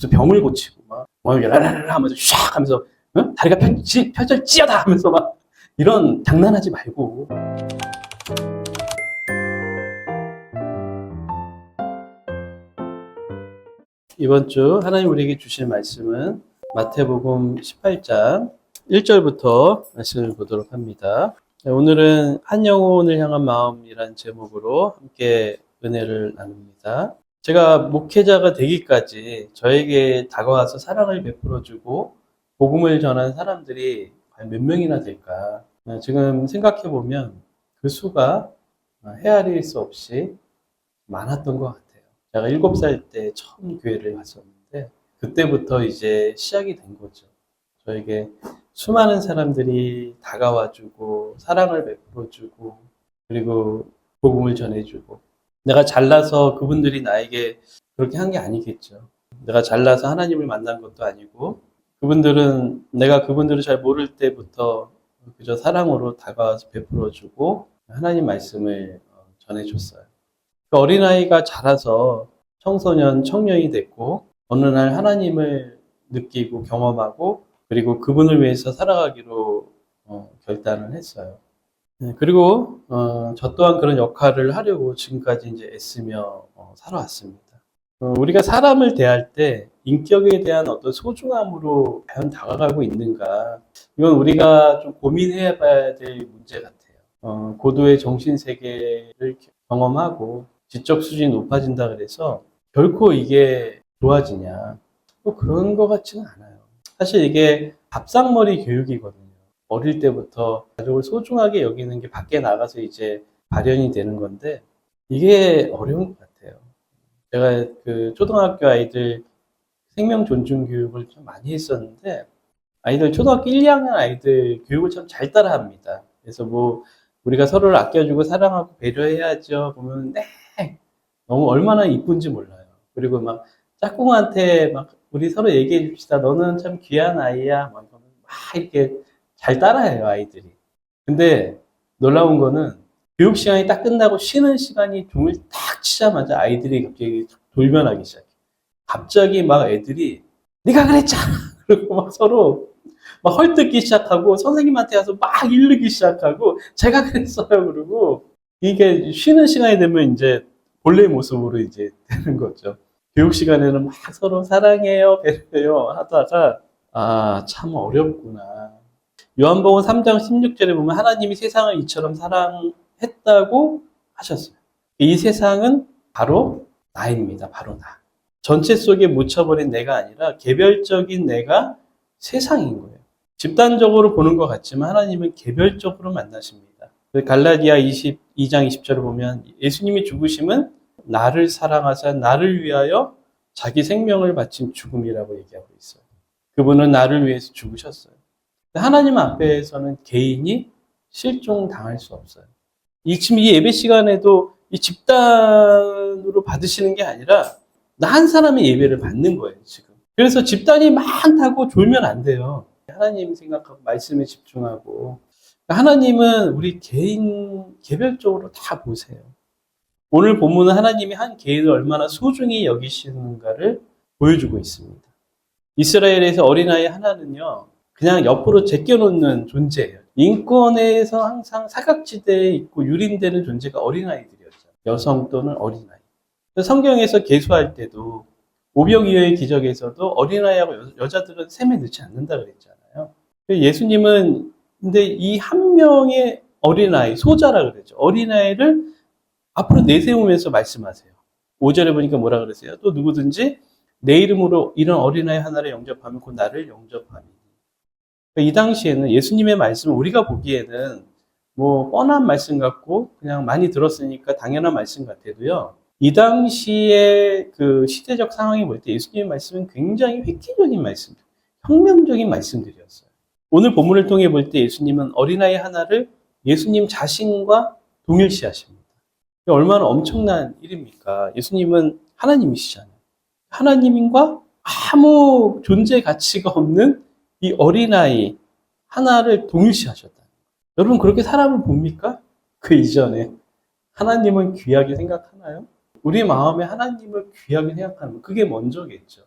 무슨 병을 고치고 막 라라라라 하면서 샥 하면서 다리가 펴질지어다 하면서 막 이런 장난하지 말고. 이번 주 하나님 우리에게 주실 말씀은 마태복음 18장 1절부터 말씀을 보도록 합니다. 오늘은 한 영혼을 향한 마음이란 제목으로 함께 은혜를 나눕니다. 제가 목회자가 되기까지 저에게 다가와서 사랑을 베풀어주고 복음을 전한 사람들이 과연 몇 명이나 될까? 지금 생각해보면 그 수가 헤아릴 수 없이 많았던 것 같아요. 제가 7살 때 처음 교회를 갔었는데 그때부터 이제 시작이 된 거죠. 저에게 수많은 사람들이 다가와주고 사랑을 베풀어주고 그리고 복음을 전해주고, 내가 잘나서 그분들이 나에게 그렇게 한 게 아니겠죠. 내가 잘나서 하나님을 만난 것도 아니고 그분들은 내가 그분들을 잘 모를 때부터 그저 사랑으로 다가와서 베풀어주고 하나님 말씀을 전해줬어요. 그 어린아이가 자라서 청소년, 청년이 됐고 어느 날 하나님을 느끼고 경험하고 그리고 그분을 위해서 살아가기로 결단을 했어요. 그리고 저 또한 그런 역할을 하려고 지금까지 이제 애쓰며 살아왔습니다. 우리가 사람을 대할 때 인격에 대한 어떤 소중함으로 과연 다가가고 있는가? 이건 우리가 좀 고민해 봐야 될 문제 같아요. 고도의 정신세계를 경험하고 지적 수준이 높아진다 그래서 결코 이게 좋아지냐? 뭐 그런 것 같지는 않아요. 사실 이게 밥상머리 교육이거든요. 어릴 때부터 가족을 소중하게 여기는 게 밖에 나가서 이제 발현이 되는 건데 이게 어려운 것 같아요. 제가 그 초등학교 아이들 생명 존중 교육을 좀 많이 했었는데 아이들 초등학교 1, 2학년 아이들 교육을 참 잘 따라합니다. 그래서 뭐 우리가 서로를 아껴주고 사랑하고 배려해야죠. 보면 너무 얼마나 이쁜지 몰라요. 그리고 막 짝꿍한테 막 우리 서로 얘기해 줍시다. 너는 참 귀한 아이야. 막 이렇게 잘 따라해요, 아이들이. 근데 놀라운 거는 교육 시간이 딱 끝나고 쉬는 시간이 종을 딱 치자마자 아이들이 갑자기 돌변하기 시작해. 갑자기 막 애들이 네가 그랬잖아. 그리고 막 서로 막 헐뜯기 시작하고 선생님한테 가서 막 이르기 시작하고 제가 그랬어요. 그러고 이게 쉬는 시간이 되면 이제 본래의 모습으로 이제 되는 거죠. 교육 시간에는 막 서로 사랑해요, 배려해요 하다가 참 어렵구나. 요한복음 3장 16절에 보면 하나님이 세상을 이처럼 사랑했다고 하셨어요. 이 세상은 바로 나입니다. 바로 나. 전체 속에 묻혀버린 내가 아니라 개별적인 내가 세상인 거예요. 집단적으로 보는 것 같지만 하나님은 개별적으로 만나십니다. 갈라디아 22장 20절을 보면 예수님이 죽으심은 나를 사랑하사 나를 위하여 자기 생명을 바친 죽음이라고 얘기하고 있어요. 그분은 나를 위해서 죽으셨어요. 하나님 앞에서는 개인이 실종당할 수 없어요. 지금 이 예배 시간에도 이 집단으로 받으시는 게 아니라 나 한 사람의 예배를 받는 거예요, 지금. 그래서 집단이 많다고 졸면 안 돼요. 하나님 생각하고 말씀에 집중하고. 하나님은 우리 개별적으로 다 보세요. 오늘 본문은 하나님이 한 개인을 얼마나 소중히 여기시는가를 보여주고 있습니다. 이스라엘에서 어린아이 하나는요, 그냥 옆으로 제껴놓는 존재예요. 인권에서 항상 사각지대에 있고 유린되는 존재가 어린아이들이었죠. 여성 또는 어린아이. 성경에서 계수할 때도 오병이어의 기적에서도 어린아이하고 여자들은 셈에 넣지 않는다 그랬잖아요. 예수님은 근데 이 한 명의 어린아이, 소자라 그랬죠. 어린아이를 앞으로 내세우면서 말씀하세요. 5절에 보니까 뭐라 그러세요? 또 누구든지 내 이름으로 이런 어린아이 하나를 영접하면 곧 나를 영접하니. 이 당시에는 예수님의 말씀을 우리가 보기에는 뭐 뻔한 말씀 같고 그냥 많이 들었으니까 당연한 말씀 같아도요. 이 당시에 그 시대적 상황이 볼 때 예수님의 말씀은 굉장히 획기적인 말씀, 혁명적인 말씀들이었어요. 오늘 본문을 통해 볼 때 예수님은 어린아이 하나를 예수님 자신과 동일시하십니다. 얼마나 엄청난 일입니까? 예수님은 하나님이시잖아요. 하나님과 아무 존재 가치가 없는 이 어린아이 하나를 동일시하셨다. 여러분 그렇게 사람을 봅니까? 그 이전에 하나님은 귀하게 생각하나요? 우리 마음에 하나님을 귀하게 생각하는 거, 그게 먼저겠죠.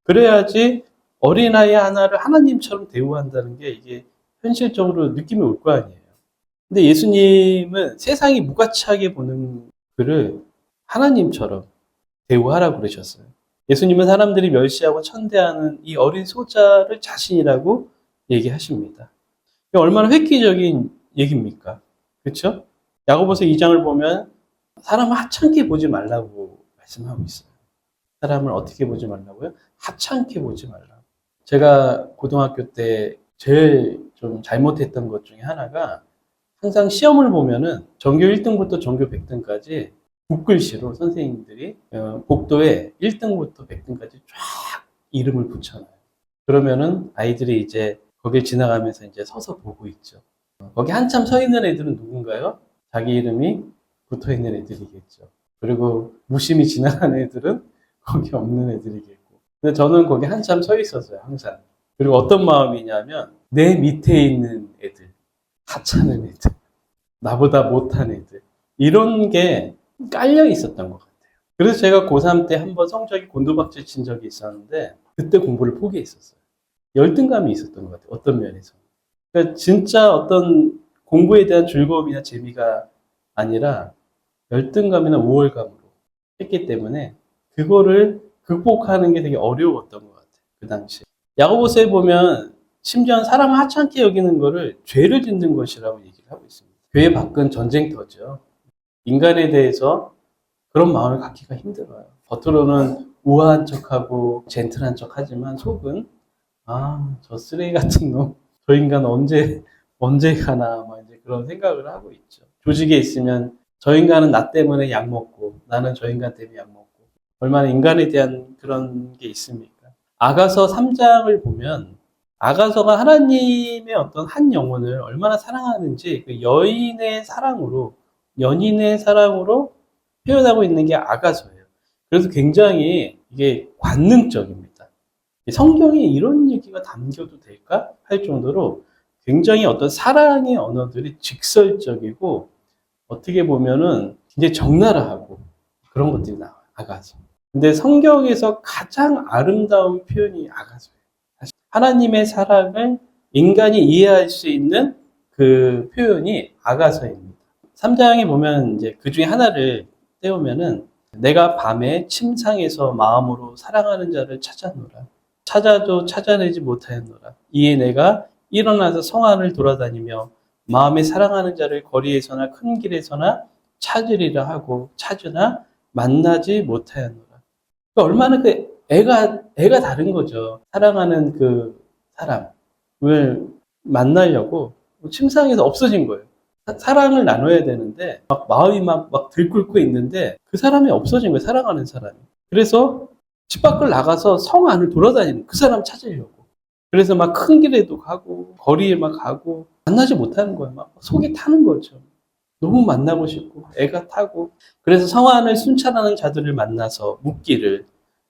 그래야지 어린아이 하나를 하나님처럼 대우한다는 게 이게 현실적으로 느낌이 올 거 아니에요. 근데 예수님은 세상이 무가치하게 보는 그를 하나님처럼 대우하라고 그러셨어요. 예수님은 사람들이 멸시하고 천대하는 이 어린 소자를 자신이라고 얘기하십니다. 얼마나 획기적인 얘기입니까? 그렇죠? 야고보서 2장을 보면 사람을 하찮게 보지 말라고 말씀하고 있어요. 사람을 어떻게 보지 말라고요? 하찮게 보지 말라고. 제가 고등학교 때 제일 좀 잘못했던 것 중에 하나가 항상 시험을 보면은 전교 1등부터 전교 100등까지 붓글씨로 선생님들이 복도에 1등부터 100등까지 쫙 이름을 붙여놔요. 그러면은 아이들이 이제 거길 지나가면서 이제 서서 보고 있죠. 거기 한참 서 있는 애들은 누군가요? 자기 이름이 붙어 있는 애들이겠죠. 그리고 무심히 지나가는 애들은 거기 없는 애들이겠고. 근데 저는 거기 한참 서 있었어요, 항상. 그리고 어떤 마음이냐면 내 밑에 있는 애들, 하찮은 애들, 나보다 못한 애들, 이런 게 깔려 있었던 것 같아요. 그래서 제가 고3 때 한번 성적이 곤두박질 친 적이 있었는데 그때 공부를 포기했었어요. 열등감이 있었던 것 같아요. 어떤 면에서. 그러니까 진짜 어떤 공부에 대한 즐거움이나 재미가 아니라 열등감이나 우월감으로 했기 때문에 그거를 극복하는 게 되게 어려웠던 것 같아요. 그 당시에. 야고보서에 보면 심지어 사람을 하찮게 여기는 거를 죄를 짓는 것이라고 얘기를 하고 있습니다. 교회 밖은 전쟁터죠. 인간에 대해서 그런 마음을 갖기가 힘들어요. 겉으로는 우아한 척하고 젠틀한 척하지만 속은 저 쓰레기 같은 놈, 저 인간 언제 가나 막 이제 그런 생각을 하고 있죠. 조직에 있으면 저 인간은 나 때문에 약 먹고 나는 저 인간 때문에 약 먹고 얼마나 인간에 대한 그런 게 있습니까? 아가서 3장을 보면 아가서가 하나님의 어떤 한 영혼을 얼마나 사랑하는지 그 연인의 사랑으로 표현하고 있는 게 아가서예요. 그래서 굉장히 이게 관능적입니다. 성경에 이런 얘기가 담겨도 될까? 할 정도로 굉장히 어떤 사랑의 언어들이 직설적이고 어떻게 보면은 굉장히 적나라하고 그런 것들이 나와요. 아가서. 근데 성경에서 가장 아름다운 표현이 아가서예요. 하나님의 사랑을 인간이 이해할 수 있는 그 표현이 아가서입니다. 3장에 보면 이제 그 중에 하나를 떼우면은 내가 밤에 침상에서 마음으로 사랑하는 자를 찾았노라. 찾아도 찾아내지 못하였노라. 이에 내가 일어나서 성 안을 돌아다니며 마음에 사랑하는 자를 거리에서나 큰 길에서나 찾으리라 하고 찾으나 만나지 못하였노라. 그러니까 얼마나 그 애가 다른 거죠. 사랑하는 그 사람을 만나려고 침상에서 없어진 거예요. 사랑을 나눠야 되는데 막 마음이 막 들끓고 있는데 그 사람이 없어진 거예요. 사랑하는 사람이. 그래서 집 밖을 나가서 성 안을 돌아다니는 그 사람 찾으려고. 그래서 막 큰 길에도 가고 거리에 막 가고 만나지 못하는 거예요. 막 속이 타는 거죠. 너무 만나고 싶고 애가 타고. 그래서 성 안을 순찰하는 자들을 만나서 묻기를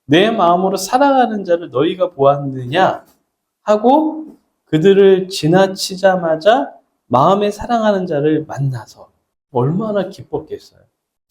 내 마음으로 사랑하는 자를 너희가 보았느냐 하고 그들을 지나치자마자 마음에 사랑하는 자를 만나서 얼마나 기뻤겠어요.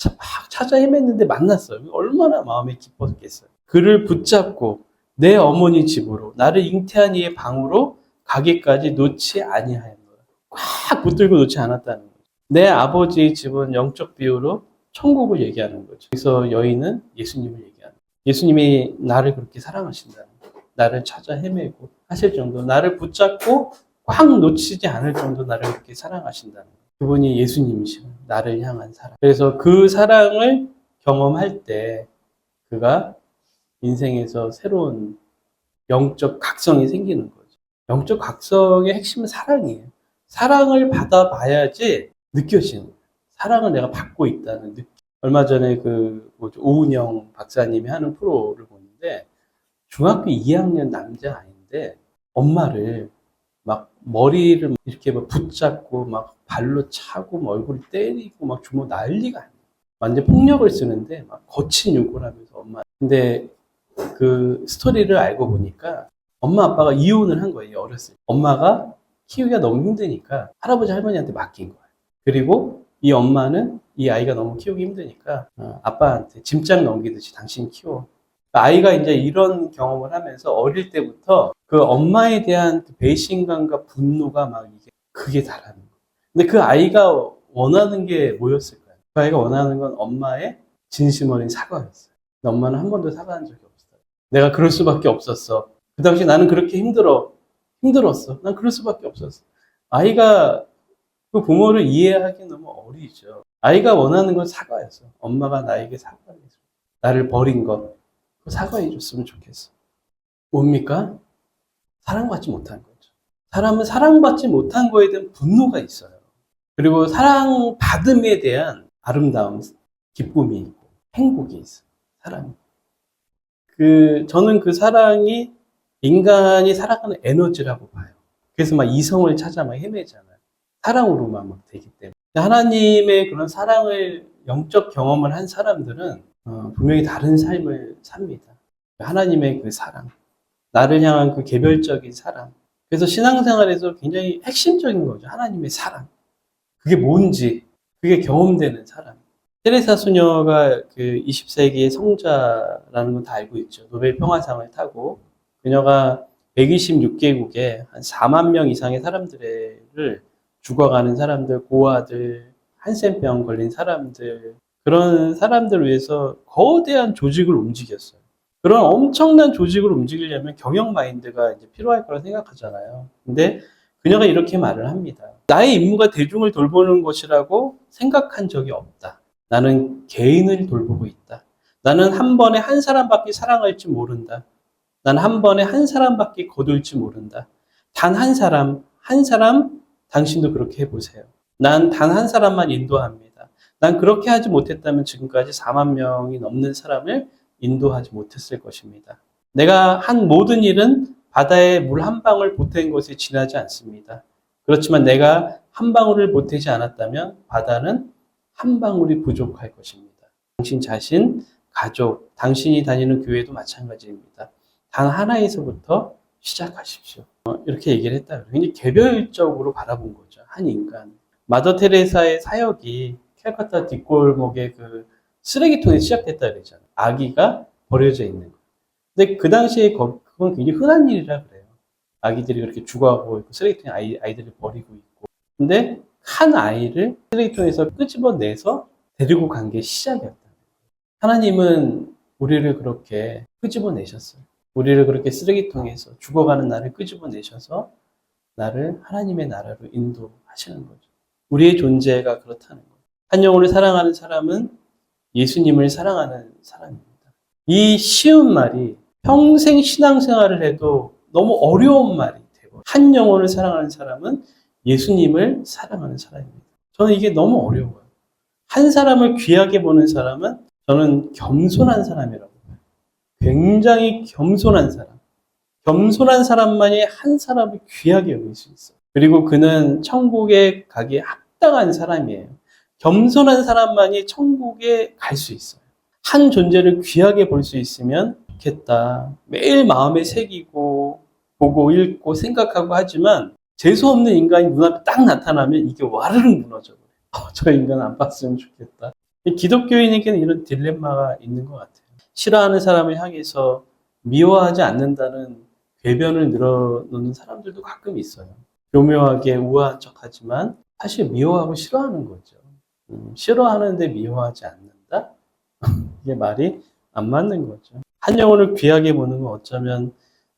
막 찾아 헤맸는데 만났어요. 얼마나 마음이 기뻤겠어요. 그를 붙잡고 내 어머니 집으로 나를 잉태한 이의 방으로 가기까지 놓지 아니하였노라. 꽉 붙들고 놓지 않았다는 거죠. 내 아버지의 집은 영적 비유로 천국을 얘기하는 거죠. 그래서 여인은 예수님을 얘기하는 거죠. 예수님이 나를 그렇게 사랑하신다는 거죠. 나를 찾아 헤매고 하실 정도, 나를 붙잡고 꽉 놓치지 않을 정도 나를 그렇게 사랑하신다는 거예요. 그분이 예수님이시고 나를 향한 사랑. 그래서 그 사랑을 경험할 때 그가 인생에서 새로운 영적 각성이 생기는 거죠. 영적 각성의 핵심은 사랑이에요. 사랑을 받아봐야지 느껴지는 거예요. 사랑을 내가 받고 있다는 느낌. 얼마 전에 오은영 박사님이 하는 프로를 보는데 중학교 2학년 남자아이인데 엄마를 막 머리를 이렇게 막 붙잡고 막 발로 차고 막 얼굴을 때리고 막 주먹 난리가 아니에요. 완전 폭력을 쓰는데 막 거친 욕을 하면서 엄마. 근데 그 스토리를 알고 보니까 엄마 아빠가 이혼을 한 거예요. 어렸을 때. 엄마가 키우기가 너무 힘드니까 할아버지 할머니한테 맡긴 거예요. 그리고 이 엄마는 이 아이가 너무 키우기 힘드니까 아빠한테 짐짝 넘기듯이 당신 키워. 아이가 이제 이런 경험을 하면서 어릴 때부터 그 엄마에 대한 그 배신감과 분노가 막 이게 그게 다라는 거예요. 근데 그 아이가 원하는 게 뭐였을까요? 그 아이가 원하는 건 엄마의 진심 어린 사과였어요. 근데 엄마는 한 번도 사과한 적이 없어요. 내가 그럴 수밖에 없었어. 그 당시 나는 그렇게 힘들었어. 난 그럴 수밖에 없었어. 아이가 그 부모를 이해하기 너무 어리죠. 아이가 원하는 건 사과였어. 엄마가 나에게 사과해줘. 나를 버린 것. 사과해 줬으면 좋겠어. 뭡니까? 사랑받지 못한 거죠. 사람은 사랑받지 못한 거에 대한 분노가 있어요. 그리고 사랑받음에 대한 아름다움, 기쁨이 있고, 행복이 있어요. 사랑이. 저는 그 사랑이 인간이 살아가는 에너지라고 봐요. 그래서 막 이성을 찾아 막 헤매잖아요. 사랑으로만 막 되기 때문에. 하나님의 그런 사랑을 영적 경험을 한 사람들은 분명히 다른 삶을 삽니다. 하나님의 그 사랑, 나를 향한 그 개별적인 사랑. 그래서 신앙생활에서 굉장히 핵심적인 거죠. 하나님의 사랑. 그게 뭔지, 그게 경험되는 사랑. 테레사 수녀가 그 20세기의 성자라는 건 다 알고 있죠. 노벨 평화상을 타고 그녀가 126개국에 한 4만 명 이상의 사람들을 죽어가는 사람들, 고아들, 한센병 걸린 사람들, 그런 사람들을 위해서 거대한 조직을 움직였어요. 그런 엄청난 조직을 움직이려면 경영 마인드가 이제 필요할 거라 생각하잖아요. 근데 그녀가 이렇게 말을 합니다. 나의 임무가 대중을 돌보는 것이라고 생각한 적이 없다. 나는 개인을 돌보고 있다. 나는 한 번에 한 사람밖에 사랑할지 모른다. 난 한 번에 한 사람밖에 거둘지 모른다. 단 한 사람, 당신도 그렇게 해보세요. 난 단 한 사람만 인도합니다. 난 그렇게 하지 못했다면 지금까지 4만 명이 넘는 사람을 인도하지 못했을 것입니다. 내가 한 모든 일은 바다에 물 한 방울 보탠 것에 지나지 않습니다. 그렇지만 내가 한 방울을 보태지 않았다면 바다는 한 방울이 부족할 것입니다. 당신 자신, 가족, 당신이 다니는 교회도 마찬가지입니다. 단 하나에서부터 시작하십시오. 이렇게 얘기를 했다. 굉장히 개별적으로 바라본 거죠. 한 인간. 마더 테레사의 사역이 캘커타 뒷골목의 그 쓰레기통에 시작됐다 그랬잖아요. 아기가 버려져 있는 거. 근데 그 당시에 그건 굉장히 흔한 일이라 그래요. 아기들이 그렇게 죽어가고 있고 쓰레기통에 아이들을 버리고 있고. 근데 한 아이를 쓰레기통에서 끄집어내서 데리고 간 게 시작이었다. 하나님은 우리를 그렇게 끄집어내셨어요. 우리를 그렇게 쓰레기통에서 죽어가는 나를 끄집어내셔서 나를 하나님의 나라로 인도하시는 거죠. 우리의 존재가 그렇다는 거예요. 한 영혼을 사랑하는 사람은 예수님을 사랑하는 사람입니다. 이 쉬운 말이 평생 신앙생활을 해도 너무 어려운 말이 되고, 한 영혼을 사랑하는 사람은 예수님을 사랑하는 사람입니다. 저는 이게 너무 어려워요. 한 사람을 귀하게 보는 사람은 저는 겸손한 사람이라고 봐요. 굉장히 겸손한 사람. 겸손한 사람만이 한 사람을 귀하게 여길 수 있어요. 그리고 그는 천국에 가기에 합당한 사람이에요. 겸손한 사람만이 천국에 갈 수 있어요. 한 존재를 귀하게 볼 수 있으면 좋겠다. 매일 마음에 새기고 보고 읽고 생각하고 하지만 재수없는 인간이 눈앞에 딱 나타나면 이게 와르르 무너져버려요. 저 인간 안 봤으면 좋겠다. 기독교인에게는 이런 딜레마가 있는 것 같아요. 싫어하는 사람을 향해서 미워하지 않는다는 궤변을 늘어놓는 사람들도 가끔 있어요. 교묘하게 우아한 척하지만 사실 미워하고 싫어하는 거죠. 싫어하는데 미워하지 않는다? 이게 말이 안 맞는 거죠. 한 영혼을 귀하게 보는 건 어쩌면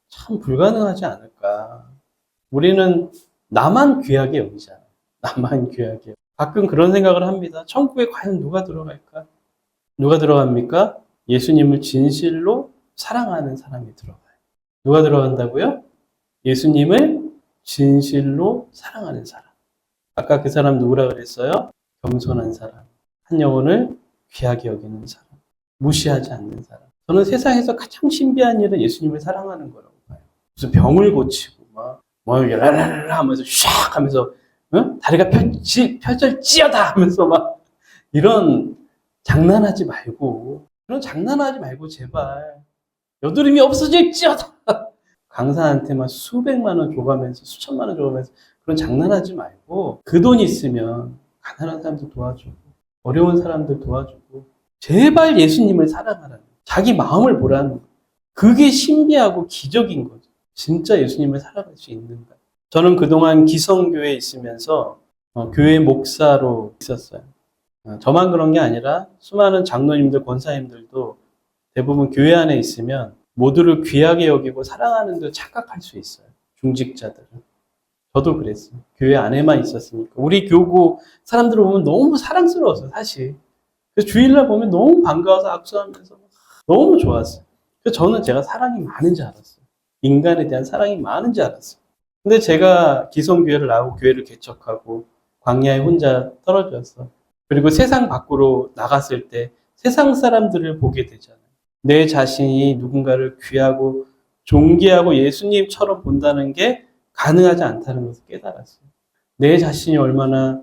참 불가능하지 않을까. 우리는 나만 귀하게 여기잖아요. 나만 귀하게. 가끔 그런 생각을 합니다. 천국에 과연 누가 들어갈까? 누가 들어갑니까? 예수님을 진실로 사랑하는 사람이 들어가요. 누가 들어간다고요? 예수님을 진실로 사랑하는 사람. 아까 그 사람 누구라 그랬어요? 겸손한 사람. 한 영혼을 귀하게 여기는 사람. 무시하지 않는 사람. 저는 세상에서 가장 신비한 일은 예수님을 사랑하는 거라고 봐요. 무슨 병을 고치고 막 라라라 하면서 샥 하면서 다리가 펴질지어다 하면서 막 이런 장난하지 말고 제발 여드름이 없어질지어다. 강사한테만 수백만 원 줘가면서 수천만 원 줘가면서 그런 장난하지 말고 그 돈 있으면 가난한 사람들 도와주고 어려운 사람들 도와주고 제발 예수님을 사랑하라는 자기 마음을 보라는 그게 신비하고 기적인 거죠. 진짜 예수님을 살아갈 수 있는가. 저는 그동안 기성교회에 있으면서 교회 목사로 있었어요. 저만 그런 게 아니라 수많은 장로님들, 권사님들도 대부분 교회 안에 있으면 모두를 귀하게 여기고 사랑하는 듯 착각할 수 있어요. 중직자들은. 저도 그랬어요. 교회 안에만 있었으니까. 우리 교구 사람들을 보면 너무 사랑스러웠어요, 사실. 그래서 주일날 보면 너무 반가워서 악수하면서 너무 좋았어요. 그래서 저는 제가 사랑이 많은 줄 알았어요. 인간에 대한 사랑이 많은 줄 알았어요. 근데 제가 기성교회를 나오고 교회를 개척하고 광야에 혼자 떨어졌어. 그리고 세상 밖으로 나갔을 때 세상 사람들을 보게 되잖아요. 내 자신이 누군가를 귀하고 존귀하고 예수님처럼 본다는 게 가능하지 않다는 것을 깨달았어요. 내 자신이 얼마나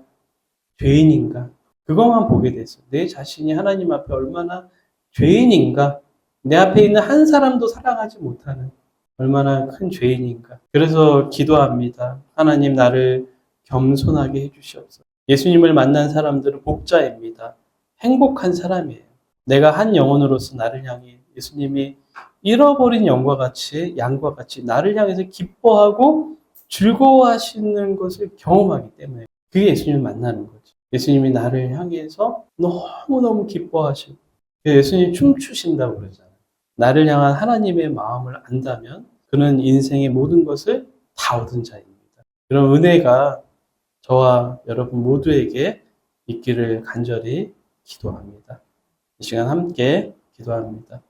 죄인인가. 그것만 보게 됐어요. 내 자신이 하나님 앞에 얼마나 죄인인가. 내 앞에 있는 한 사람도 사랑하지 못하는 얼마나 큰 죄인인가. 그래서 기도합니다. 하나님 나를 겸손하게 해주시옵소서. 예수님을 만난 사람들은 복자입니다. 행복한 사람이에요. 내가 한 영혼으로서 나를 향해 예수님이 잃어버린 양과 같이 나를 향해서 기뻐하고 즐거워하시는 것을 경험하기 때문에 그게 예수님을 만나는 거죠. 예수님이 나를 향해서 너무너무 기뻐하시고 예수님이 춤추신다고 그러잖아요. 나를 향한 하나님의 마음을 안다면 그는 인생의 모든 것을 다 얻은 자입니다. 그런 은혜가 저와 여러분 모두에게 있기를 간절히 기도합니다. 이 시간 함께 기도합니다.